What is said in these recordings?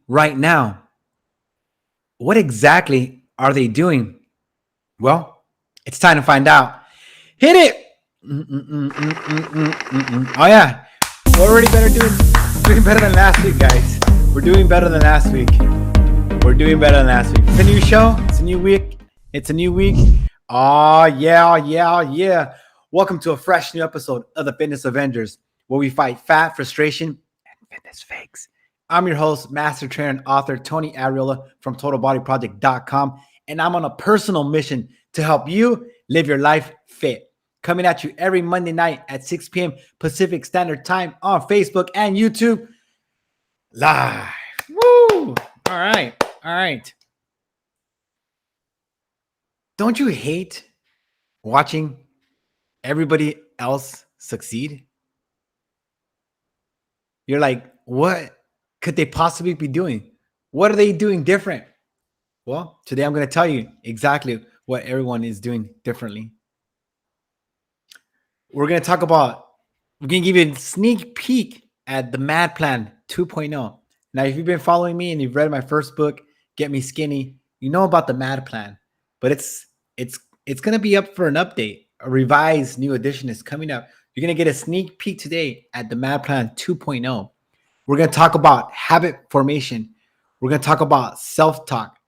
right now. What exactly are they doing? Well, it's time to find out. Hit it! Oh yeah, we're already doing better than last week, guys. We're doing better than last week. We're doing better than last week. It's a new show. It's a new week. It's a new week. Oh yeah. Welcome to a fresh new episode of the Fitness Avengers, where we fight fat, frustration, and fitness fakes. I'm your host, master trainer and author Tony Arreola from TotalBodyProject.com, and I'm on a personal mission to help you live your life fit. Coming at you every Monday night at 6 p.m. Pacific Standard Time on Facebook and YouTube live. Woo! All right. Don't you hate watching everybody else succeed? You're like, what could they possibly be doing? What are they doing different? Well, today I'm going to tell you exactly what everyone is doing differently. We're going to give you a sneak peek at the Mad Plan 2.0. Now, if you've been following me and you've read my first book, Get Me Skinny, you know about the Mad Plan, but it's going to be up for an update. A revised new edition is coming up. You're going to get a sneak peek today at the Mad Plan 2.0. We're going to talk about habit formation. We're going to talk about self-talk.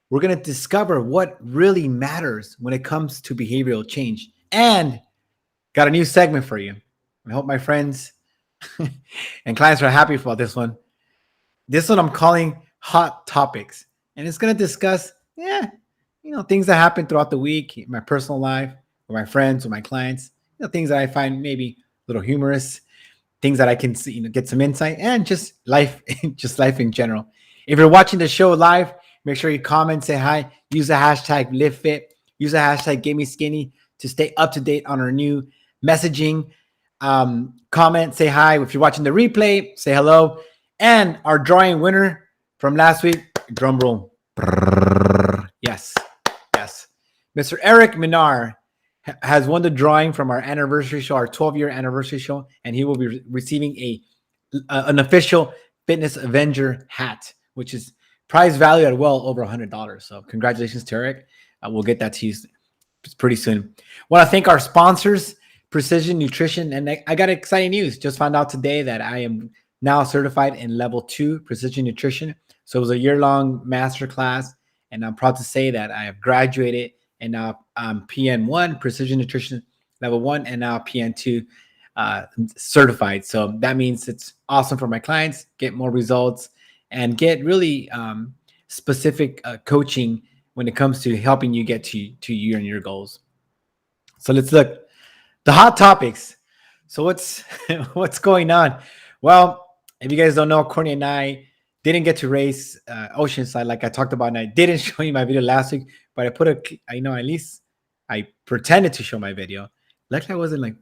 We're going to discover what really matters when it comes to behavioral change. And got a new segment for you. I hope my friends and clients are happy about this one. This one I'm calling Hot Topics. And it's going to discuss, things that happen throughout the week, in my personal life, with my friends, with my clients, things that I find maybe a little humorous, things that I can see, get some insight, and just life, just life in general. If you're watching the show live, make sure you comment, say hi, use the hashtag LiveFit, use the hashtag GetMeSkinny to stay up to date on our new messaging. Comment, say hi. If you're watching the replay, say hello. And our drawing winner from last week, drum roll. Yes. Mr. Eric Minar has won the drawing from our anniversary show, our 12-year anniversary show, and he will be receiving an official Fitness Avenger hat, which is prize value at well over $100. So congratulations to Eric. We'll get that to you pretty soon. Want to thank our sponsors, Precision Nutrition, and I got exciting news. Just found out today that I am now certified in level 2 Precision Nutrition. So it was a year-long master class, and I'm proud to say that I have graduated, and now I'm PN1 Precision Nutrition level 1, and now PN2 certified. So that means it's awesome for my clients, get more results, and get really specific coaching when it comes to helping you get to you and your goals. So let's look. The hot topics. So what's going on? Well, if you guys don't know, Courtney and I didn't get to race Oceanside like I talked about, and I didn't show you my video last week, but at least I pretended to show my video. Luckily, I wasn't like,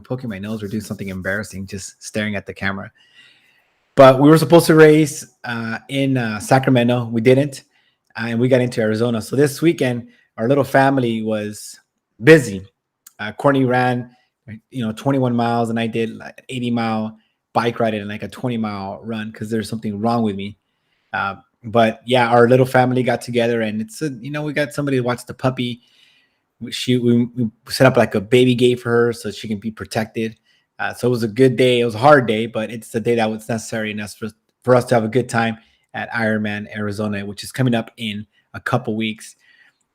poking my nose or doing something embarrassing, just staring at the camera. But we were supposed to race in Sacramento. We didn't, and we got into Arizona. So this weekend, our little family was busy. Courtney ran, 21 miles, and I did like an 80-mile bike ride and like a 20-mile run because there's something wrong with me. But yeah, our little family got together, and it's we got somebody to watch the puppy. We set up like a baby gate for her so she can be protected. So it was a good day. It was a hard day, but it's the day that was necessary and that's for us to have a good time at Ironman Arizona, which is coming up in a couple weeks.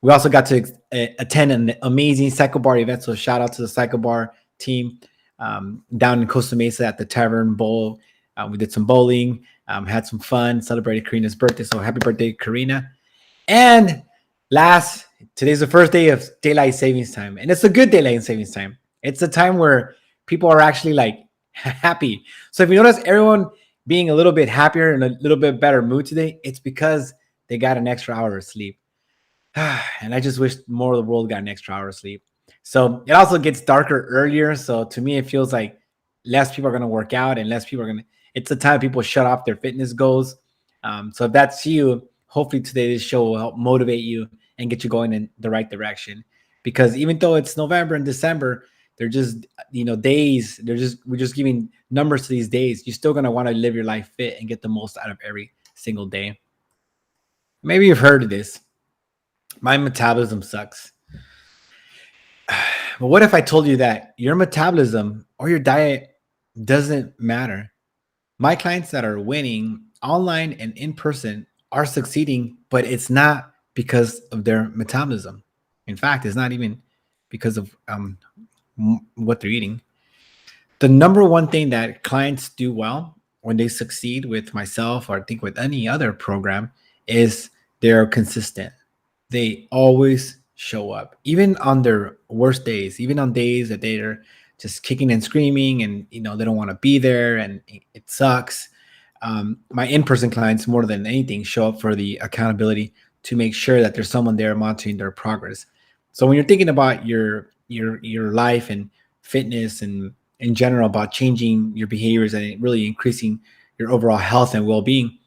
We also got to attend an amazing Cycle Bar event. So shout out to the Cycle Bar team down in Costa Mesa at the Tavern Bowl. We did some bowling, had some fun, celebrated Karina's birthday. So happy birthday, Karina. And today's the first day of daylight savings time. And it's a good daylight savings time. It's a time where people are actually like happy. So if you notice everyone being a little bit happier and a little bit better mood today, it's because they got an extra hour of sleep. And I just wish more of the world got an extra hour of sleep. So it also gets darker earlier. So to me, it feels like less people are going to work out and less people are it's the time people shut off their fitness goals. So if that's you, hopefully today's show will help motivate you and get you going in the right direction. Because even though it's November and December, they're just, days. We're just giving numbers to these days. You're still going to want to live your life fit and get the most out of every single day. Maybe you've heard of this. My metabolism sucks. But what if I told you that your metabolism or your diet doesn't matter? My clients that are winning online and in person are succeeding, but it's not because of their metabolism. In fact, it's not even because of what they're eating. The number one thing that clients do well when they succeed with myself, or I think with any other program, is they're consistent. They always show up, even on their worst days, even on days that they're just kicking and screaming, and they don't want to be there, and it sucks. My in-person clients, more than anything, show up for the accountability to make sure that there's someone there monitoring their progress. So when you're thinking about your life and fitness and in general about changing your behaviors and really increasing your overall health and well-being,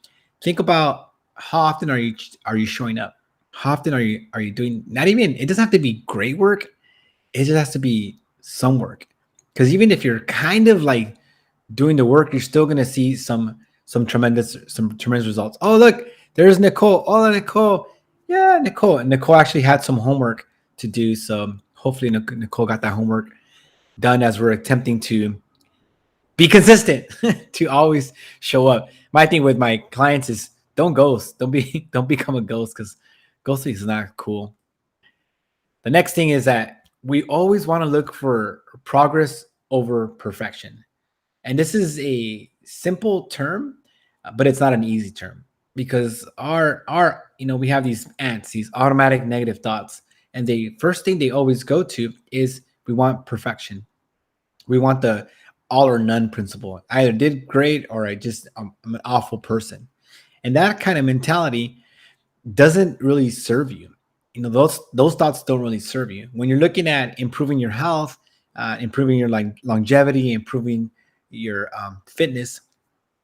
think about how often are you showing up? How often are you doing? Not even, it doesn't have to be great work. It just has to be some work. Because even if you're kind of like doing the work, you're still gonna see some tremendous results. Oh, look, there's Nicole. Oh, Nicole. Yeah, Nicole. And Nicole actually had some homework to do. So hopefully Nicole got that homework done as we're attempting to be consistent, to always show up. My thing with my clients is don't ghost. Don't become a ghost, because ghosting is not cool. The next thing is that we always want to look for progress over perfection. And this is a simple term, but it's not an easy term, because our we have these ants, these automatic negative thoughts, and the first thing they always go to is we want perfection. We want the all or none principle. I either did great or I'm an awful person. And that kind of mentality doesn't really serve you. Those thoughts don't really serve you. When you're looking at improving your health, improving your longevity, improving your fitness,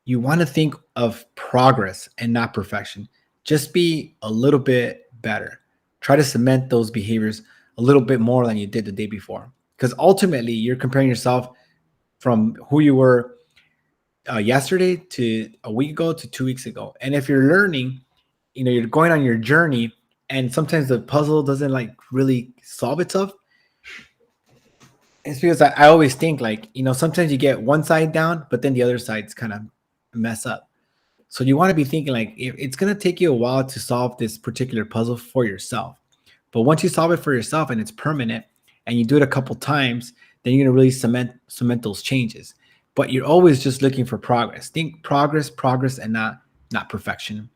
you want to think of progress and not perfection. Just be a little bit better. Try to cement those behaviors a little bit more than you did the day before, because ultimately you're comparing yourself from who you were yesterday to a week ago to 2 weeks ago. And if you're learning, you're going on your journey, and sometimes the puzzle doesn't like really solve itself. It's because I always think like, sometimes you get one side down, but then the other side's kind of mess up. So you want to be thinking like, if it's going to take you a while to solve this particular puzzle for yourself. But once you solve it for yourself and it's permanent and you do it a couple times, then you're going to really cement those changes. But you're always just looking for progress. Think progress, and not perfection.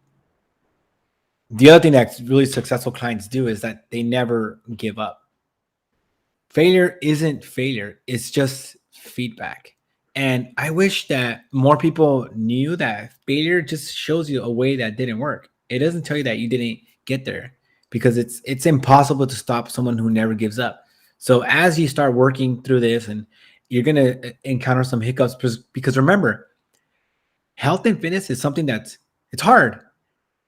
The other thing that really successful clients do is that they never give up. Failure isn't failure, it's just feedback. And I wish that more people knew that failure just shows you a way that didn't work. It doesn't tell you that you didn't get there, because it's impossible to stop someone who never gives up. So as you start working through this, and you're going to encounter some hiccups, because remember, health and fitness is something it's hard.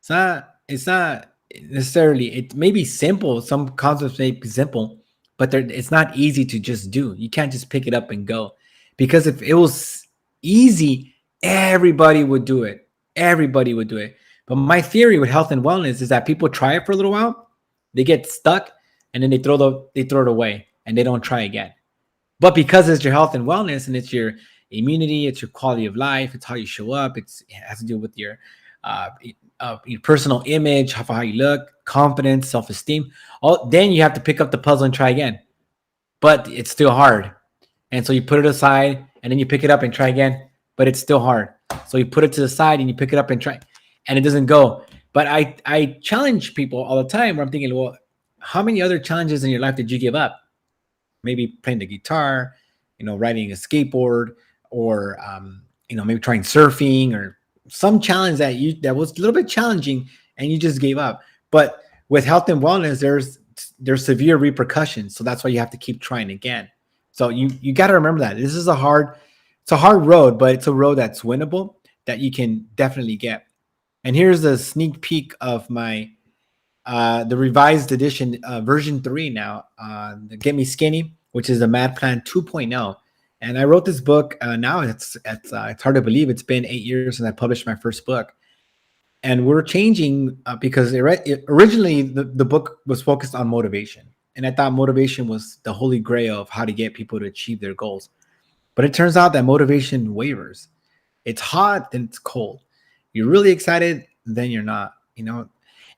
It's not necessarily, it may be simple. Some concepts may be simple, but it's not easy to just do. You can't just pick it up and go, because if it was easy, everybody would do it. Everybody would do it. But my theory with health and wellness is that people try it for a little while, they get stuck, and then they throw it away and they don't try again. But because it's your health and wellness, and it's your immunity, it's your quality of life, it's how you show up, it has to do with your personal image, how you look, confidence, self-esteem. Then you have to pick up the puzzle and try again. But it's still hard. And so you put it aside, and then you pick it up and try again, but it's still hard. So you put it to the side and you pick it up and try, and it doesn't go. But I challenge people all the time where I'm thinking, well, how many other challenges in your life did you give up? Maybe playing the guitar, riding a skateboard, or maybe trying surfing, or some challenge that was a little bit challenging and you just gave up. But with health and wellness, there's severe repercussions. So that's why you have to keep trying again. So you got to remember that this is a hard road, but it's a road that's winnable, that you can definitely get. And here's a sneak peek of my the revised edition, version 3 now, the Get Me Skinny, which is the Mad Plan 2.0. And I wrote this book. Now it's hard to believe it's been 8 years since I published my first book. And we're changing because originally the book was focused on motivation. And I thought motivation was the holy grail of how to get people to achieve their goals. But it turns out that motivation wavers. It's hot, then it's cold. You're really excited, then you're not,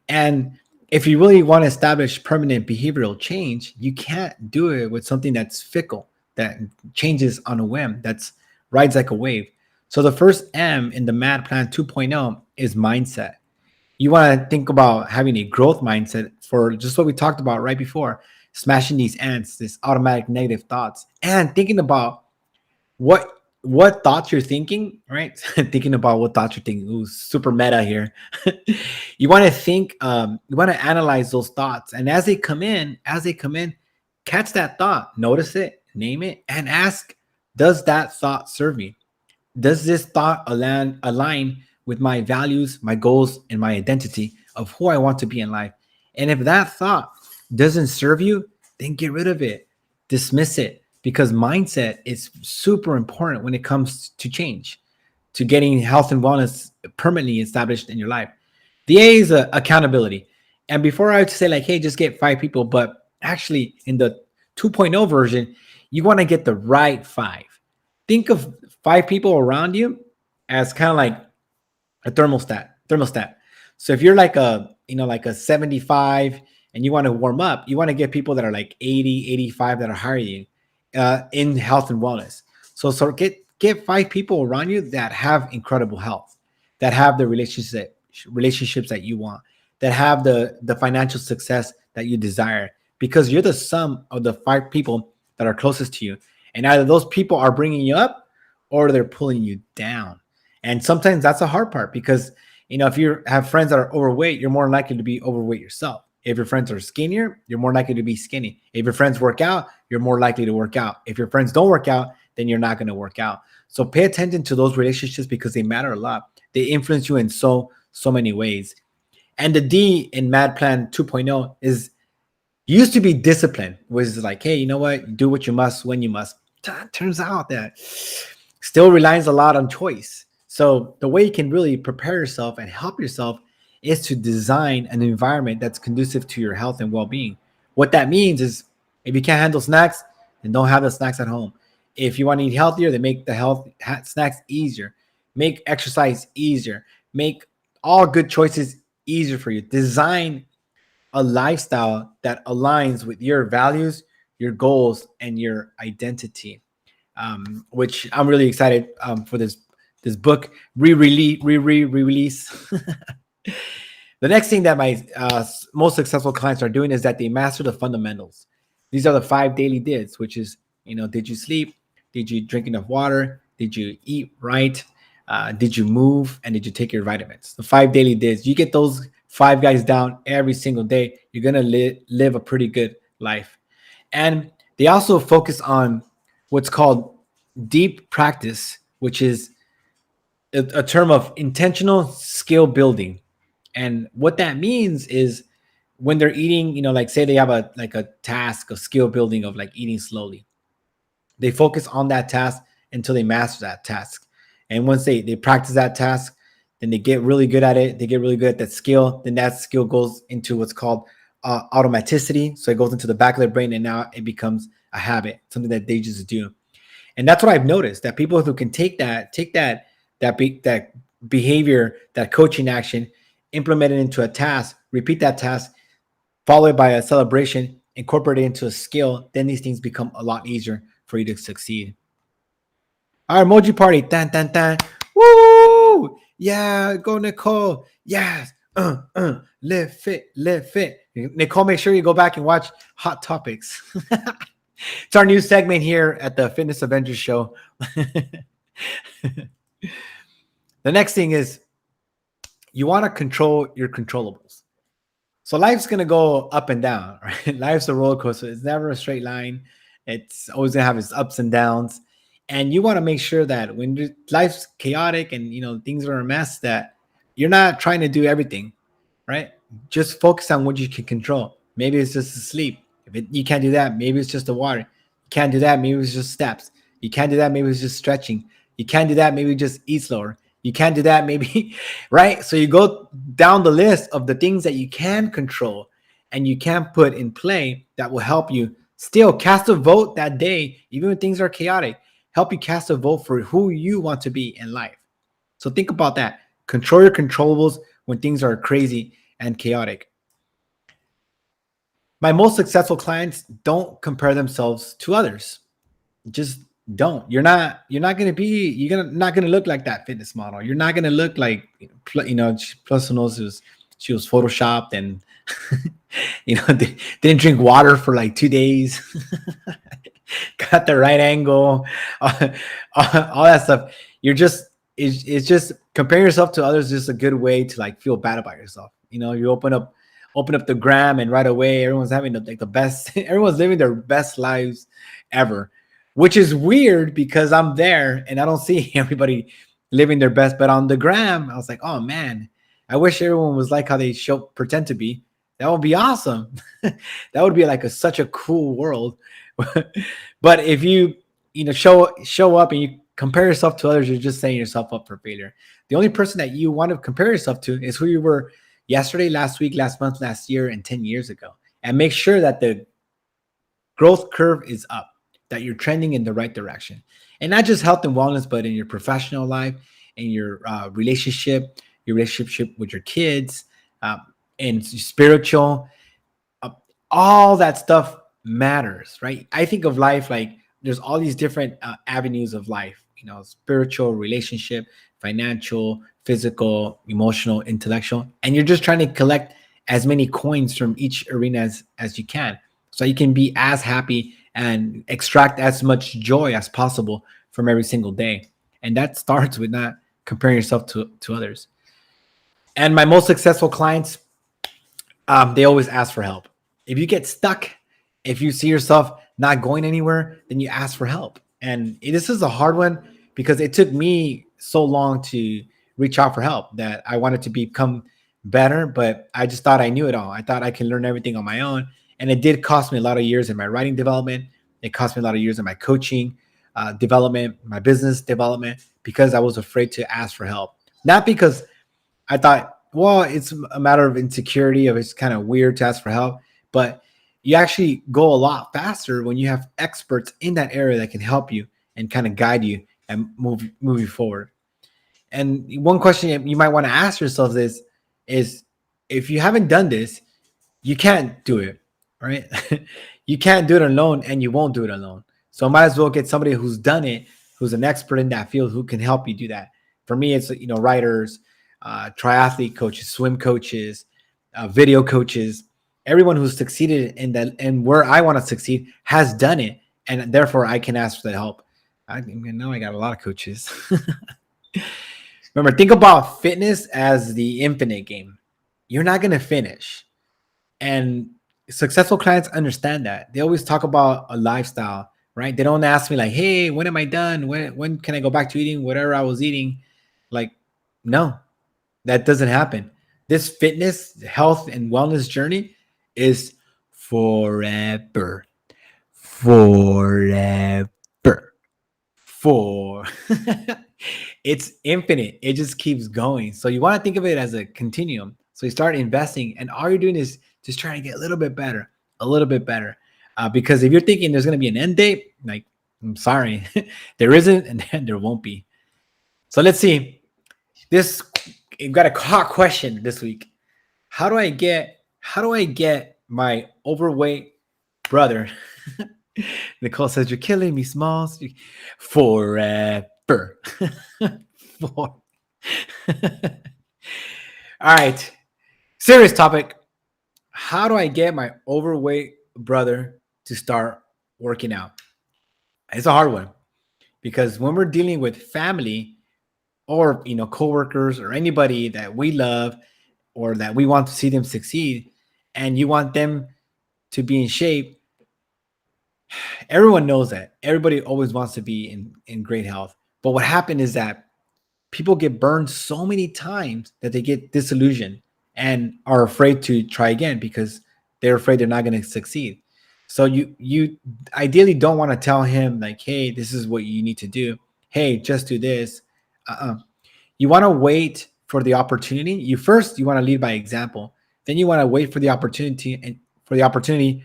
And if you really want to establish permanent behavioral change, you can't do it with something that's fickle, that changes on a whim, that's rides like a wave. So the first M in the MAD Plan 2.0 is mindset. You want to think about having a growth mindset for just what we talked about right before, smashing these ants, this automatic negative thoughts, and thinking about what thoughts you're thinking, right? Thinking about what thoughts you're thinking. Ooh, super meta here. You want to think, you want to analyze those thoughts, and as they come in, catch that thought, notice it, name it, and ask, does that thought serve me? Does this thought align with my values, my goals, and my identity of who I want to be in life? And if that thought doesn't serve you, then get rid of it, dismiss it, because mindset is super important when it comes to change, to getting health and wellness permanently established in your life. The A is accountability. And before I would say, like, hey, just get 5 people, but actually in the 2.0 version, you want to get the right 5. Think of 5 people around you as kind of like a thermostat. So if you're like a 75 and you want to warm up, you want to get people that are like 80, 85 that are higher than you in health and wellness. So get 5 people around you that have incredible health, that have the relationships that you want, that have the financial success that you desire, because you're the sum of the 5 people that are closest to you. And either those people are bringing you up or they're pulling you down. And sometimes that's the hard part, because if you have friends that are overweight, you're more likely to be overweight yourself. If your friends are skinnier, you're more likely to be skinny. If your friends work out, you're more likely to work out. If your friends don't work out, then you're not going to work out. So pay attention to those relationships because they matter a lot. They influence you in so many ways. And the D in MAD Plan 2.0 is used to be discipline, which is like, hey, you know what? Do what you must when you must. Turns out that still relies a lot on choice. So the way you can really prepare yourself and help yourself is to design an environment that's conducive to your health and well-being. What that means is, if you can't handle snacks, then don't have the snacks at home. If you want to eat healthier, then make the snacks easier. Make exercise easier. Make all good choices easier for you. Design a lifestyle that aligns with your values, your goals, and your identity. Which I'm really excited for this book re-release. The next thing that my most successful clients are doing is that they master the fundamentals. These are the 5 daily dids, which is, did you sleep? Did you drink enough water? Did you eat right? Did you move? And did you take your vitamins? The 5 daily dids. You get those 5 guys down every single day, you're going to live a pretty good life. And they also focus on what's called deep practice, which is a term of intentional skill building. And what that means is, when they're eating, like say they have a task of skill building of like eating slowly, they focus on that task until they master that task. And once they practice that task, then they get really good at it. They get really good at that skill. Then that skill goes into what's called automaticity. So it goes into the back of their brain, and now it becomes a habit, something that they just do. And that's what I've noticed, that people who can take that behavior, that coaching action, implement it into a task, repeat that task, followed by a celebration, incorporate it into a skill, then these things become a lot easier for you to succeed. Our emoji party. Tan, tan, tan. Woo! Yeah, go Nicole. Yes. Live fit, live fit. Nicole, make sure you go back and watch Hot Topics. It's our new segment here at the Fitness Avengers show. The next thing is, you want to control your controllables. So life's going to go up and down, right? Life's a roller coaster. It's never a straight line. It's always going to have its ups and downs. And you want to make sure that when life's chaotic and, things are a mess, that you're not trying to do everything, right? Just focus on what you can control. Maybe it's just the sleep. If you can't do that, maybe it's just the water. You can't do that, maybe it's just steps. You can't do that, maybe it's just stretching. You can't do that, maybe just eat slower. You can't do that, maybe, right? So you go down the list of the things that you can control and you can put in play that will help you still cast a vote that day, even when things are chaotic, help you cast a vote for who you want to be in life. So think about that. Control your controllables when things are crazy and chaotic. My most successful clients don't compare themselves to others. Just don't. You're not gonna be. You're gonna not gonna look like that fitness model. You're not gonna look like plus who knows she was photoshopped and didn't drink water for like 2 days. Got the right angle, all that stuff. You're just it's just comparing yourself to others is just a good way to like feel bad about yourself. You open up the gram and right away everyone's having the best. Everyone's living their best lives ever, which is weird because I'm there and I don't see everybody living their best. But on the gram, I was like, oh man, I wish everyone was like how they pretend to be. That would be awesome. That would be like such a cool world. But if you show up and you compare yourself to others, you're just setting yourself up for failure. The only person that you want to compare yourself to is who you were yesterday, last week, last month, last year, and 10 years ago. And make sure that the growth curve is up, that you're trending in the right direction. And not just health and wellness, but in your professional life, in your your relationship with your kids, and spiritual, uh, all that stuff matters, right? I think of life like there's all these different avenues of life, spiritual, relationship, financial, physical, emotional, intellectual, and you're just trying to collect as many coins from each arena as you can so you can be as happy and extract as much joy as possible from every single day. And that starts with not comparing yourself to others. And my most successful clients, they always ask for help. If you get stuck, if you see yourself not going anywhere, then you ask for help. And this is a hard one because it took me so long to reach out for help that I wanted to become better, but I just thought I knew it all. I thought I can learn everything on my own. And it did cost me a lot of years in my writing development. It cost me a lot of years in my coaching development, my business development, because I was afraid to ask for help. Not because I thought, well, it's a matter of insecurity, of it's kind of weird to ask for help, but you actually go a lot faster when you have experts in that area that can help you and kind of guide you and move you forward. And one question you might want to ask yourself is if you haven't done this, you can't do it, right? You can't do it alone and you won't do it alone. So I might as well get somebody who's done it, who's an expert in that field, who can help you do that. For me, it's writers, triathlete coaches, swim coaches, video coaches, everyone who's succeeded in that and where I want to succeed has done it, and therefore I can ask for the help. I know I got a lot of coaches. Remember, think about fitness as the infinite game. You're not going to finish. And successful clients understand that. They always talk about a lifestyle, right? They don't ask me like, hey, when am I done? When can I go back to eating whatever I was eating? Like, no, that doesn't happen. This fitness, health, and wellness journey is forever. Forever. For it's infinite. It just keeps going. So you want to think of it as a continuum. So you start investing, and all you're doing is just trying to get a little bit better, a little bit better. Because if you're thinking there's going to be an end date, like, I'm sorry, there isn't, and then there won't be. So let's see. You've got a hot question this week. How do I get my overweight brother? Nicole says, you're killing me, Smalls. Forever. All right. Serious topic. How do I get my overweight brother to start working out? It's a hard one because when we're dealing with family or coworkers or anybody that we love or that we want to see them succeed, and you want them to be in shape, everyone knows that. Everybody always wants to be in great health. But what happened is that people get burned so many times that they get disillusioned and are afraid to try again because they're afraid they're not going to succeed. So you ideally don't want to tell him like, hey, this is what you need to do. Hey, just do this. You want to wait for the opportunity. You want to lead by example. Then you want to wait for the opportunity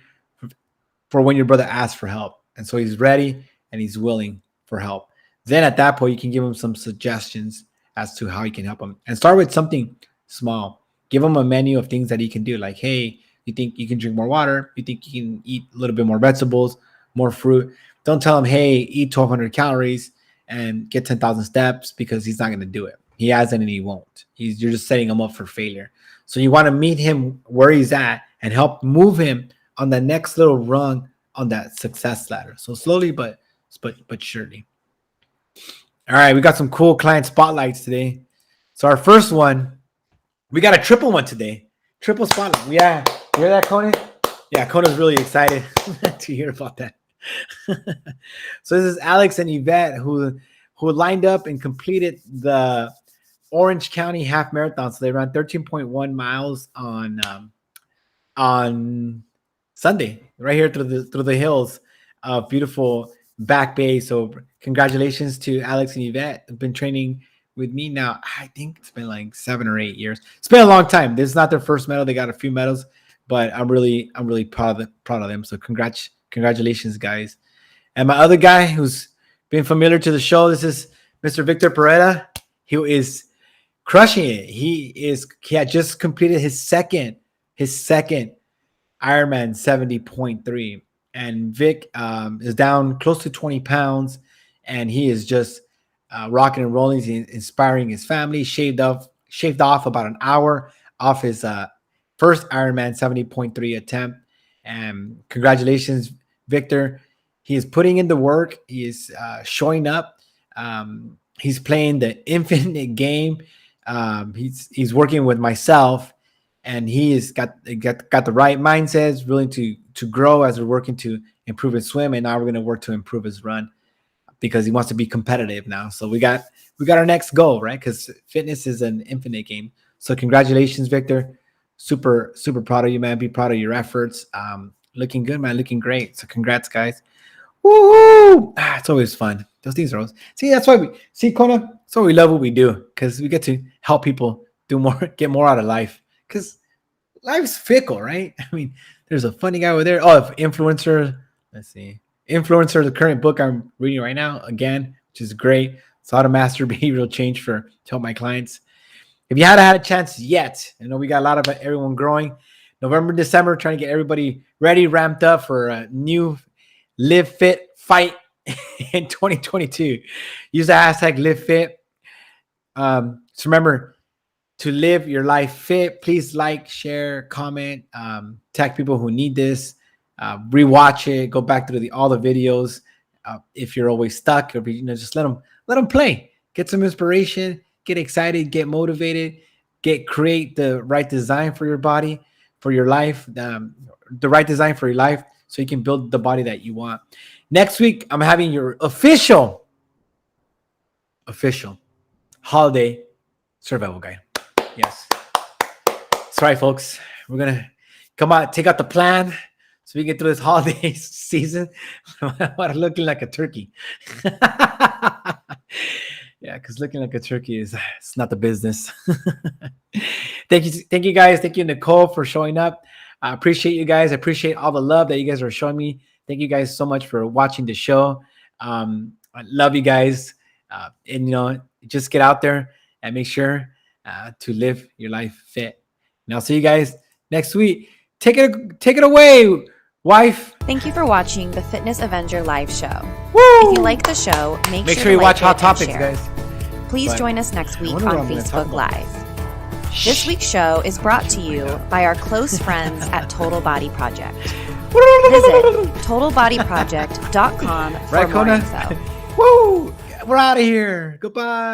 for when your brother asks for help. And so he's ready and he's willing for help. Then at that point, you can give him some suggestions as to how you can help him. And start with something small. Give him a menu of things that he can do. Like, hey, you think you can drink more water? You think you can eat a little bit more vegetables, more fruit? Don't tell him, hey, eat 1,200 calories and get 10,000 steps, because he's not going to do it. He hasn't and he won't. You're just setting him up for failure. So you want to meet him where he's at and help move him on the next little rung on that success ladder. So slowly, but surely. All right, we got some cool client spotlights today. So our first one, we got a triple one today. Triple spotlight. Yeah, you hear that, Conan? Yeah, Conan's really excited to hear about that. So this is Alex and Yvette who lined up and completed the Orange County half marathon. So they ran 13.1 miles on Sunday, right here through the hills of beautiful Back Bay. So congratulations to Alex and Yvette. Have been training with me now. I think it's been like 7 or 8 years. It's been a long time. This is not their first medal. They got a few medals, but I'm really proud of them. So congratulations, guys. And my other guy who's been familiar to the show, this is Mr. Victor Peretta. He is crushing it. He had just completed his second Ironman 70.3. And Vic is down close to 20 pounds, and he is just rocking and rolling. He's inspiring his family. Shaved off about an hour off his first Ironman 70.3 attempt. And congratulations, Victor. He is putting in the work. He is showing up. He's playing the infinite game. He's working with myself, and he has got the right mindsets, willing to grow as we're working to improve his swim. And now we're going to work to improve his run, because he wants to be competitive now. So we got our next goal, right? Because fitness is an infinite game. So congratulations, Victor. Super, super proud of you, man. Be proud of your efforts. Looking good, man. Looking great. So congrats, guys. Woo! It's always fun. Those things are always. See, that's why Kona. That's why we love what we do, because we get to help people do more, get more out of life. Because life's fickle, right? I mean, there's a funny guy over there. Oh, influencer. Let's see. Influencer, the current book I'm reading right now, again, which is great. It's how to master behavioral change to help my clients. If you haven't had a chance yet, I know we got a lot of everyone growing. November, December, trying to get everybody ready, ramped up for a new Live Fit fight in 2022. Use the hashtag Live Fit. So remember to live your life fit. Please like, share, comment, tag people who need this. Rewatch it. Go back through all the videos. If you're always stuck, or just let them play. Get some inspiration. Get excited. Get motivated. Create the right design for your body, for your life. The right design for your life, so you can build the body that you want. Next week, I'm having your official holiday survival guide. Yes. That's right, folks. We're going to come out, take out the plan so we get through this holiday season without looking like a turkey. Yeah, because looking like a turkey it's not the business. Thank you, guys. Thank you, Nicole, for showing up. I appreciate you guys. I appreciate all the love that you guys are showing me. Thank you guys so much for watching the show. I love you guys. And just get out there and make sure to live your life fit. And I'll see you guys next week. Take it away, wife. Thank you for watching the Fitness Avenger live show. Woo! If you like the show, make sure you to watch like Hot Topics, and share. guys. Please join us next week on Facebook Live. This week's show is brought to you by our close friends at Total Body Project. Visit totalbodyproject.com for more info. Woo! We're out of here. Goodbye.